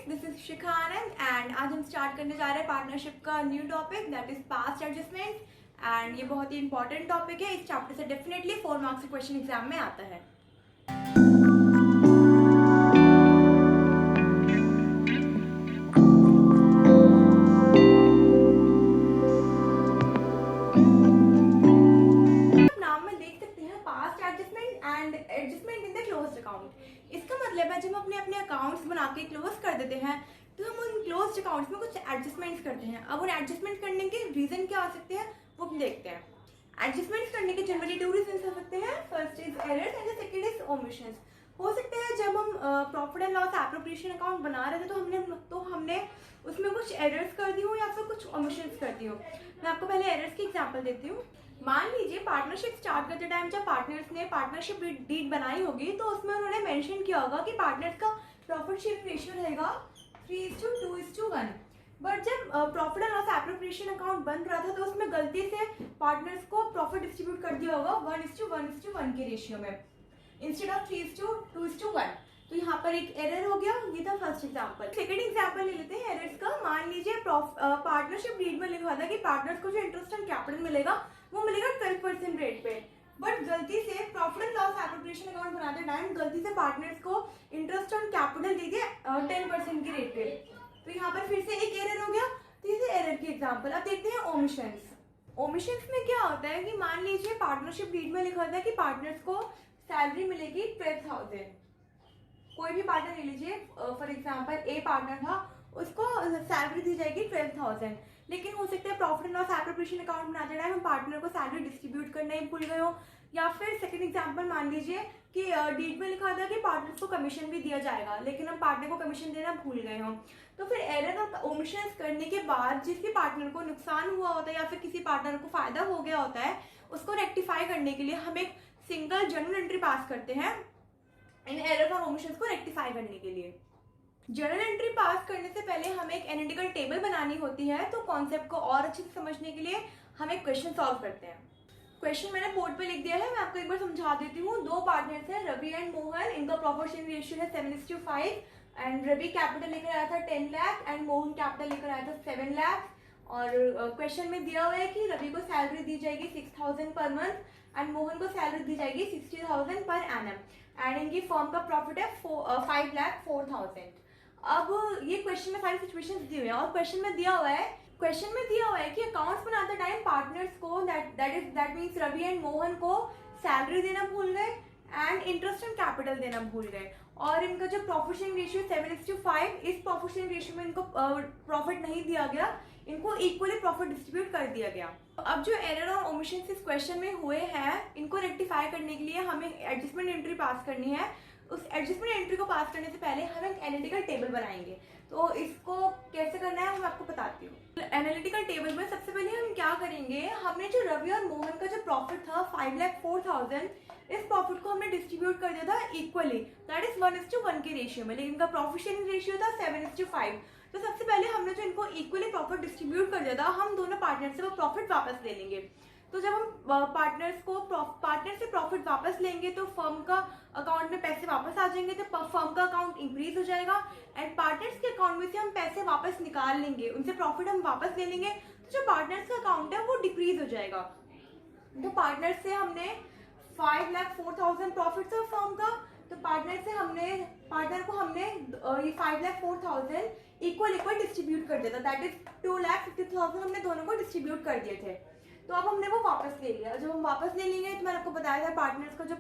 This is Shikha Anand and आज हम start करने जा रहे हैं पार्टनरशिप का new topic that is past adjustment. And ये बहुत ही इंपॉर्टेंट टॉपिक है। इस चैप्टर से डेफिनेटली 4 मार्क्स का क्वेश्चन एग्जाम में आता है। नाम में देख सकते हैं past adjustment and adjustment in the closed account. इसका मतलब है जब हम अपने अपने अकाउंट्स बना के क्लोज कर देते हैं तो हम उन क्लोज्ड अकाउंट्स में कुछ एडजस्टमेंट्स करते हैं। अब उन एडजस्टमेंट करने के रीजन क्या हो सकते हैं वो हम देखते हैं। एडजस्टमेंट्स करने के जनरली 2 रीजन हो सकते हैं। First is errors and the second is omissions. हो सकता है जब हम profit and loss appropriation account बना रहे थे तो हमने उसमें कुछ एरर्स कर दी हो या फिर कुछ ओमिशंस कर दी हो। मैं आपको पहले एरर्स की एग्जांपल देती हूँ। मान लीजिए पार्टनरशिप स्टार्ट करते टाइम जब पार्टनर्स ने पार्टनरशिप डीड बनाई होगी तो उसमें उन्होंने मेंशन किया होगा कि पार्टनर्स का प्रॉफिट शेयरिंग रेशियो रहेगा 3:2:1। बट जब profit and loss appropriation account बन रहा था तो उसमें गलती से पार्टनर्स को प्रॉफिट डिस्ट्रीब्यूट कर दिया होगा 1:1:1 के रेशियो में इंस्टेड ऑफ 3:2:1। तो यहाँ पर एक एरर हो गया। ये था फर्स्ट एग्जांपल। सेकंड एग्जांपल ले लेते हैं एरर्स का। मान लीजिए पार्टनरशिप डीड में लिखा था कि पार्टनर्स को जो इंटरेस्ट एंड कैपिटल मिलेगा वो मिलेगा 12% रेट पे। बट गलती से profit and loss appropriation account बनाते टाइम गलती से पार्टनर्स को इंटरेस्ट एंड कैपिटल दे दिया 10% की रेट पे। तो यहाँ पर फिर से एक एरर हो गया। तीसरे एरर की एग्जांपल अब देखते हैं ओमिशंस। ओमिशंस में क्या होता है कि मान लीजिए पार्टनरशिप डीड में लिखा था कि पार्टनर्स को सैलरी मिलेगी 12,000। कोई भी पार्टनर ले लीजिए, फॉर एग्जांपल ए पार्टनर था, उसको सैलरी दी जाएगी 12,000। लेकिन हो सकता है profit and loss appropriation account बनाते टाइम हम पार्टनर को सैलरी डिस्ट्रीब्यूट करना ही भूल गए हो। या फिर सेकंड एग्जांपल मान लीजिए कि डीड में लिखा था कि पार्टनर को कमीशन भी दिया जाएगा लेकिन हम पार्टनर को कमीशन देना भूल गए हो। तो फिर एरर और ओमिशंस करने के बाद जिसके पार्टनर को नुकसान हुआ होता है या फिर किसी पार्टनर को फायदा हो गया होता है उसको रेक्टिफाई करने के लिए हम एक सिंगल जर्नल एंट्री पास करते हैं इन एरर और ओमिशंस को रेक्टिफाई करने के लिए। जर्नल एंट्री पास करने से पहले हमें एक एनालिटिकल टेबल बनानी होती है। तो कॉन्सेप्ट को और अच्छे से समझने के लिए हम एक क्वेश्चन सॉल्व करते हैं। क्वेश्चन मैंने बोर्ड पे लिख दिया है, मैं आपको एक बार समझा देती हूँ। 2 पार्टनर्स हैं रवि एंड मोहन, इनका प्रॉफिट शेयरिंग रेशियो है 7:5 एंड रवि कैपिटल लेकर आया था 10 लाख एंड मोहन कैपिटल लेकर आया था 7 लाख। और क्वेश्चन में दिया हुआ है कि रवि को सैलरी दी जाएगी 6,000 पर मंथ एंड मोहन को सैलरी दी जाएगी 60,000 पर एनम एंड इनकी फर्म का प्रॉफिट है 5,04,000। अब ये क्वेश्चन में सारी सिचुएशंस दी हुई है और क्वेश्चन में दिया हुआ है कि अकाउंट्स बनाते टाइम पार्टनर्स को that means Ravi and Mohan को सैलरी देना भूल गए एंड इंटरेस्ट एंड कैपिटल देना भूल गए। और इनका जो प्रॉफिट शेयरिंग रेशियो 7:5, इस प्रॉफिट शेयरिंग रेशियो में इनको प्रॉफिट नहीं दिया गया, इनको इक्वली प्रॉफिट डिस्ट्रीब्यूट कर दिया गया। अब जो एरर और ओमिशंस इस क्वेश्चन में हुए हैं इनको रेक्टिफाई करने के लिए हमें एडजस्टमेंट एंट्री पास करनी है। उस एडजस्टमेंट एंट्री को पास करने से पहले हम एक एनालिटिकल टेबल बनाएंगे। तो इसको कैसे करना है मैं आपको बताती हूँ। एनालिटिकल टेबल में सबसे पहले हम क्या करेंगे, हमने जो रवि और मोहन का जो प्रॉफिट था 5,04,000, इस प्रॉफिट को हमने डिस्ट्रीब्यूट कर दिया था इक्वली, दैट इज 1:1 के रेशियो में। लेकिन इनका प्रॉफिट शेयरिंग रेशियो था 7:5। तो सबसे पहले हमने जो इनको इक्वली प्रॉफिट डिस्ट्रीब्यूट कर दिया था, हम दोनों पार्टनर से वो प्रॉफिट वापस ले लेंगे। तो जब हम पार्टनर से प्रॉफिट वापस लेंगे तो फर्म का अकाउंट में पैसे वापस आ जाएंगे, तो फर्म का अकाउंट इंक्रीज हो जाएगा एंड पार्टनर्स के अकाउंट में से हम पैसे वापस निकाल लेंगे, उनसे प्रॉफिट हम वापस ले लेंगे, तो जो पार्टनर्स का अकाउंट है वो डिक्रीज हो जाएगा। तो पार्टनर से हमने 5,04,000 प्रॉफिट था फर्म का, तो पार्टनर को हमने ये 5,04,000 इक्वल डिस्ट्रीब्यूट कर दिया था, दैट इज 2,50,000 हमने दोनों को डिस्ट्रीब्यूट कर दिए थे। तो अब हमने वो वापस ले लिया। जब हम वापस ले लेंगे तो मैंने आपको बताया था पार्टनर्स का जो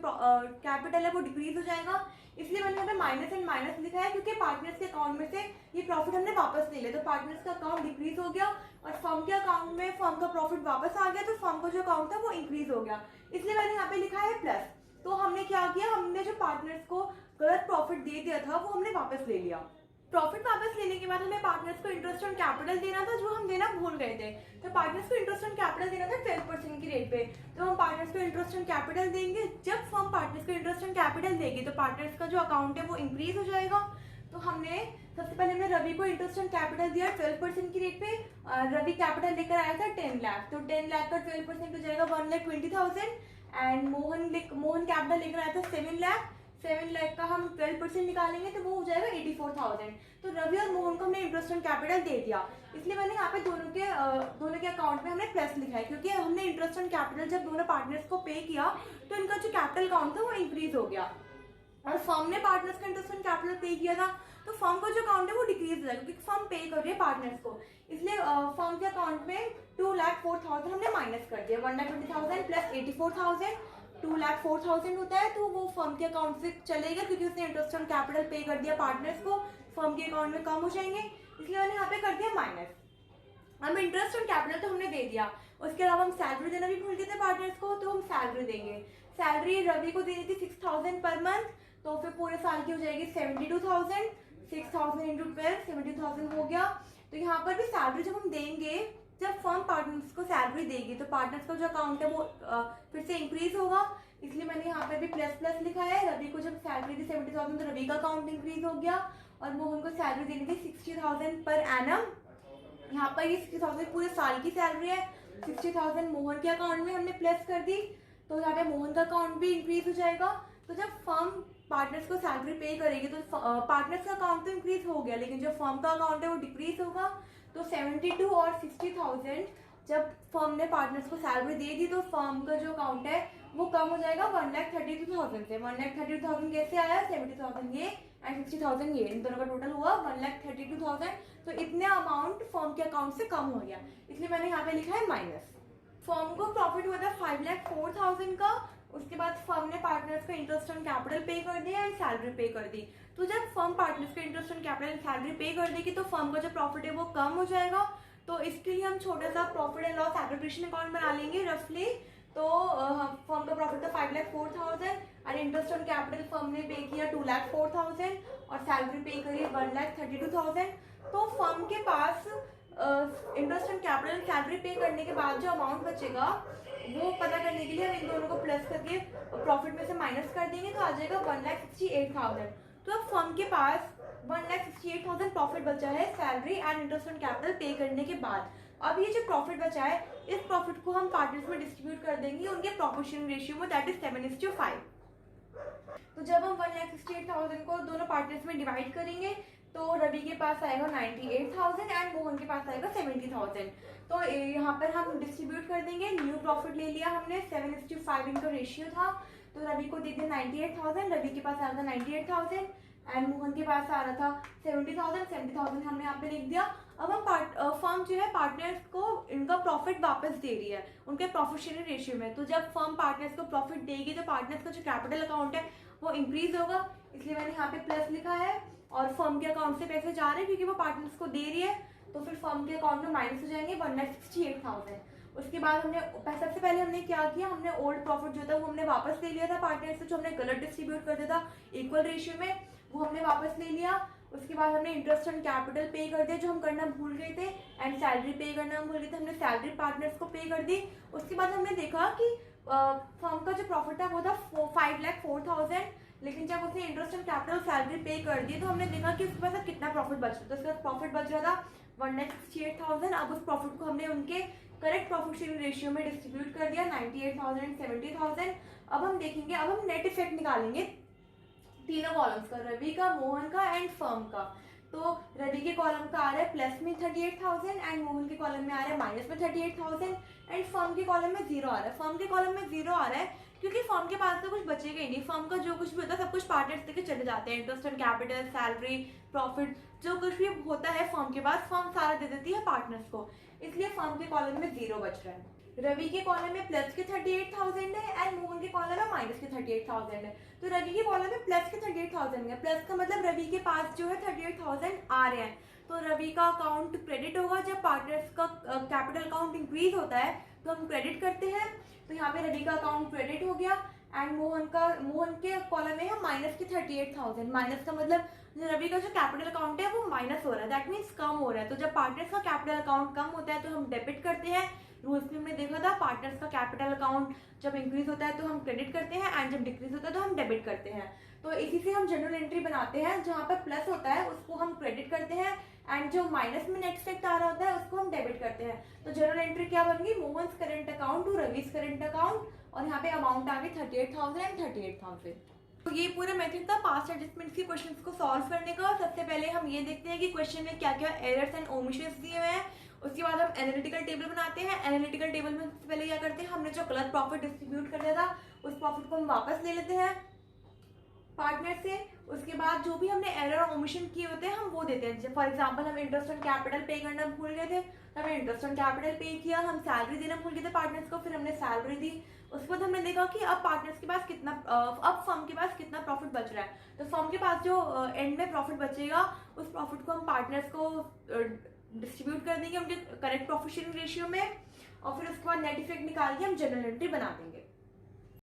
कैपिटल है वो डिक्रीज हो जाएगा, इसलिए मैंने यहाँ पे माइनस एंड माइनस लिखा है क्योंकि पार्टनर्स के अकाउंट में से ये प्रॉफिट हमने वापस ले लिया, तो पार्टनर्स का अकाउंट डिक्रीज हो गया और फर्म के अकाउंट में फर्म का प्रॉफिट वापस आ गया, तो फर्म का जो अकाउंट था वो इंक्रीज हो गया, इसलिए मैंने यहाँ पे लिखा है प्लस। तो हमने क्या किया, हमने जो पार्टनर्स को गलत प्रॉफिट दे दिया था वो हमने वापस ले लिया। प्रॉफिट वापस लेने के बाद हमें पार्टनर्स को इंटरेस्ट ऑन कैपिटल देना था जो हम देना भूल गए थे। तो पार्टनर्स को इंटरेस्ट ऑन कैपिटल देना था 12% की रेट पे, तो हम पार्टनर्स को इंटरेस्ट ऑन कैपिटल देंगे। जब फर्म पार्टनर्स को इंटरेस्ट ऑन कैपिटल देगी तो पार्टनर्स का जो अकाउंट है वो इंक्रीज हो जाएगा। तो हमने सबसे पहले हमने रवि को इंटरेस्ट ऑन कैपिटल दिया 12% की रेट पे। रवि कैपिटल लेकर आया था 10 लाख, तो 10 लाख का 12% हो जाएगा 1,20,000 एंड मोहन कैपिटल लेकर आया था 7 लाख। 7 लाख का हम 12% निकालेंगे तो वो हो जाएगा 84,000। तो रवि और मोहन को हमने इंटरेस्ट ऑन कैपिटल दे दिया, इसलिए मैंने यहाँ पे दोनों के अकाउंट में हमने प्लस लिखा है, क्योंकि हमने इंटरेस्ट ऑन कैपिटल जब दोनों पार्टनर्स को पे किया तो इनका जो कैपिटल अकाउंट था वो इंक्रीज हो गया, और फर्म ने पार्टनर्स का इंटरेस्ट ऑन कैपिटल पे किया था, तो फर्म का जो अकाउंट है वो डिक्रीज हो जाएगा, क्योंकि फर्म पे कर रही है पार्टनर्स को, इसलिए फर्म के अकाउंट में 2,04,000 हमने माइनस कर दिया। 1,20,000 प्लस 84,000 2,04,000 होता है, तो वो फर्म के अकाउंट से चलेगा, क्योंकि उसने इंटरेस्ट ऑन कैपिटल पे कर दिया पार्टनर्स को, फर्म के अकाउंट में कम हो जाएंगे, इसलिए मैंने यहाँ पे कर दिया माइनस। हम इंटरेस्ट ऑन कैपिटल तो हमने दे दिया, उसके अलावा हम सैलरी देना भी भूल गए थे पार्टनर्स को, तो हम सैलरी देंगे। सैलरी रवि को देनी थी 6,000 पर मंथ, तो फिर पूरे साल की हो जाएगी 72,000, 6,000 इंटू 12 72,000 हो गया। तो यहाँ पर भी सैलरी जब हम देंगे, जब फर्म पार्टनर्स को सैलरी देगी तो पार्टनर्स का जो अकाउंट है वो फिर से इंक्रीज होगा, इसलिए मैंने यहाँ पे भी प्लस प्लस लिखा है। रवि को जब सैलरी दी 70,000 तो रवि का अकाउंट इंक्रीज हो गया, और मोहन को सैलरी देनी थी 60,000 पर एनम, यहाँ पर ये 60,000 पूरे साल की सैलरी है, 60,000 मोहन के अकाउंट में हमने प्लस कर दी, तो यहाँ पे मोहन का अकाउंट भी इंक्रीज हो जाएगा। तो जब फर्म पार्टनर्स को सैलरी पे करेगी तो पार्टनर्स का अकाउंट तो इंक्रीज हो गया, लेकिन जो फर्म का अकाउंट है वो डिक्रीज होगा। तो 72 और 60,000 जब फर्म ने पार्टनर्स को सैलरी दे दी तो फर्म का जो अकाउंट है वो कम हो जाएगा 1,32,000 से। 1,32,000 कैसे आया, 70,000 ये एंड 60,000 ये, इन दोनों का टोटल हुआ 1,32,000। तो इतने अमाउंट फर्म के अकाउंट से कम हो गया, इसलिए मैंने यहाँ पे लिखा है माइनस। फर्म को प्रॉफिट हुआ था 5,04,000 का, उसके बाद फर्म ने पार्टनर्स को इंटरेस्ट ऑन कैपिटल पे कर दिया एंड सैलरी पे कर दी। तो जब फर्म पार्टनर्स को interest on capital and salary पे कर देगी तो फर्म का जो प्रॉफिट है वो कम हो जाएगा। तो इसके लिए हम छोटा सा profit and loss aggregation account बना लेंगे रफली। तो फर्म का प्रॉफिट था 5,04,000 और इंटरेस्ट ऑन कैपिटल फर्म ने पे किया 2,04,000 और सैलरी पे करी 1,32,000। तो फर्म के पास इंटरेस्ट ऑन कैपिटल सैलरी पे करने के बाद जो अमाउंट बचेगा वो पता करने के लिए हम इन दोनों को प्लस करके प्रॉफिट में से माइनस कर देंगे, तो आ जाएगा 1,68,000। तो अब फर्म के पास 1,68,000 प्रॉफिट बचा है salary and interest on capital पे करने के बाद। अब ये जो प्रॉफिट बचा है इस प्रॉफिट को हम पार्टनर्स में डिस्ट्रीब्यूट कर देंगे उनके प्रॉफिट शेयरिंग रेशियो में, दैट इज 7:5। तो जब हम 1,68,000 को दोनों पार्टनर्स में डिवाइड करेंगे तो रवि के पास आएगा 98,000 एंड मोहन के पास आएगा 70,000। तो यहाँ पर हम डिस्ट्रीब्यूट कर देंगे। न्यू प्रॉफिट ले लिया हमने, 7:5 इनका रेशियो था, तो रवि को दे दिया 98,000, रवि के पास आ रहा था 98,000 एंड मोहन के पास आ रहा था 70,000 हमने यहाँ पे लिख दिया। अब हम फर्म जो है पार्टनर्स को इनका प्रॉफिट वापस दे रही है उनके प्रॉफिट शेयरिंग रेशियो में। तो जब फर्म पार्टनर्स को प्रॉफिट देगी तो पार्टनर्स का जो कैपिटल अकाउंट है वो इंक्रीज होगा, इसलिए मैंने यहाँ पे प्लस लिखा है। और फर्म के अकाउंट से पैसे जा रहे हैं क्योंकि वो पार्टनर्स को दे रही है, तो फिर फर्म के अकाउंट में माइनस हो जाएंगे 1,68,000। उसके बाद हमने सबसे पहले हमने क्या किया, हमने ओल्ड प्रॉफिट जो था वो हमने वापस ले लिया था पार्टनर से, जो हमने गलत डिस्ट्रीब्यूट कर दिया था इक्वल रेशियो में, वो हमने वापस ले लिया। उसके बाद हमने इंटरेस्ट ऑन कैपिटल पे कर दिया जो हम करना भूल गए थे, एंड सैलरी पे करना हम भूल गए थे, हमने सैलरी पार्टनर्स को पे कर दी। उसके बाद हमने देखा कि फर्म का जो प्रॉफिट था वो था 5,04,000, लेकिन जब उसने इंटरेस्ट ऑन कैपिटल सैलरी पे कर दी तो हमने देखा कि उसके पास कितना प्रॉफिट बच रहा था। उसके पास प्रॉफिट बच रहा था 1,68,000। अब उस प्रॉफिट को हमने उनके करेक्ट प्रॉफिट शेयरिंग रेशियो में डिस्ट्रीब्यूट कर दिया 98,000 एंड 70,000। अब हम देखेंगे, अब हम नेट इफेक्ट निकालेंगे तीनों कॉलम्स का, रवि का, मोहन का एंड फर्म का। तो रवि के कॉलम का आ रहा है प्लस में 38,000 एंड मोहन के कॉलम में आ रहा है माइनस में 38,000 एंड फर्म के कॉलम में 0 आ रहा है। फर्म के कॉलम में 0 आ रहा है क्योंकि फर्म के पास तो कुछ बचेगा ही नहीं। फर्म का जो कुछ भी होता है सब कुछ पार्टनर्स देके चले जाते हैं, interest on capital, salary, profit, जो कुछ भी होता है फर्म के पास फर्म सारा दे देती है पार्टनर्स को, इसलिए फर्म के कॉलम में 0 बच रहा है। रवि के कॉलम में प्लस के 38,000 है एंड मोहन के कॉलम में माइनस के 38,000 है। तो रवि के कॉलम में प्लस के 38,000 है, प्लस का मतलब रवि के पास जो है 38,000 आ रहे हैं। तो रवि का अकाउंट क्रेडिट होगा, जब पार्टनर्स का कैपिटल अकाउंट इंक्रीज होता है तो हम क्रेडिट करते हैं। तो यहाँ पे रवि का अकाउंट क्रेडिट हो गया एंड मोहन के कॉलम में है माइनस के 38,000। माइनस का मतलब रवि का जो कैपिटल अकाउंट है वो माइनस हो रहा है, दैट मीन्स कम हो रहा है। तो जब पार्टनर्स का कैपिटल अकाउंट कम होता है तो हम डेबिट करते हैं। रूल्स में हमने देखा था पार्टनर्स का कैपिटल अकाउंट जब इंक्रीज होता है तो हम क्रेडिट करते हैं एंड जब डिक्रीज होता है तो हम डेबिट करते हैं। तो इसी से हम जनरल एंट्री बनाते हैं, जहाँ पर प्लस होता है उसको हम क्रेडिट करते हैं एंड जो माइनस में नेट इफेक्ट आ रहा होता है उसको हम डेबिट करते हैं। तो जनरल एंट्री क्या बन गई, Mohan's current account to Ravi's current account, और यहाँ पे अमाउंट आ गई 38,000 एंड 38,000। तो ये पूरा मेथड था पास्ट एडजस्टमेंट्स के क्वेश्चंस को सॉल्व करने का। सबसे पहले हम ये देखते हैं कि क्वेश्चन में क्या क्या एरर्स एंड ओमिशंस दिए हुए हैं। उसके बाद हम एनालिटिकल टेबल बनाते हैं। एनालिटिकल टेबल में सबसे पहले क्या करते हैं, हमने जो गलत प्रॉफिट डिस्ट्रीब्यूट कर दिया था उस प्रॉफिट को हम वापस ले लेते हैं पार्टनर से। उसके बाद जो भी हमने एरर और ओमिशन किए होते हैं हम वो देते हैं। फॉर एग्जांपल हम इंटरेस्ट ऑन कैपिटल पे करना भूल गए थे तो हमने इंटरेस्ट ऑन कैपिटल पे किया। हम सैलरी देना भूल गए थे पार्टनर्स को, फिर हमने सैलरी दी। उसके बाद हमने देखा कि अब पार्टनर्स के पास कितना अब फर्म के पास कितना प्रॉफिट बच रहा है। तो फर्म के पास जो एंड में प्रॉफिट बचेगा उस प्रॉफिट को हम पार्टनर्स को डिस्ट्रीब्यूट कर देंगे उनके करेक्ट प्रॉफिट शेयरिंग रेशियो में। और फिर उसके बाद नेट इफेक्ट निकाल के हम जनरल एंट्री बना देंगे।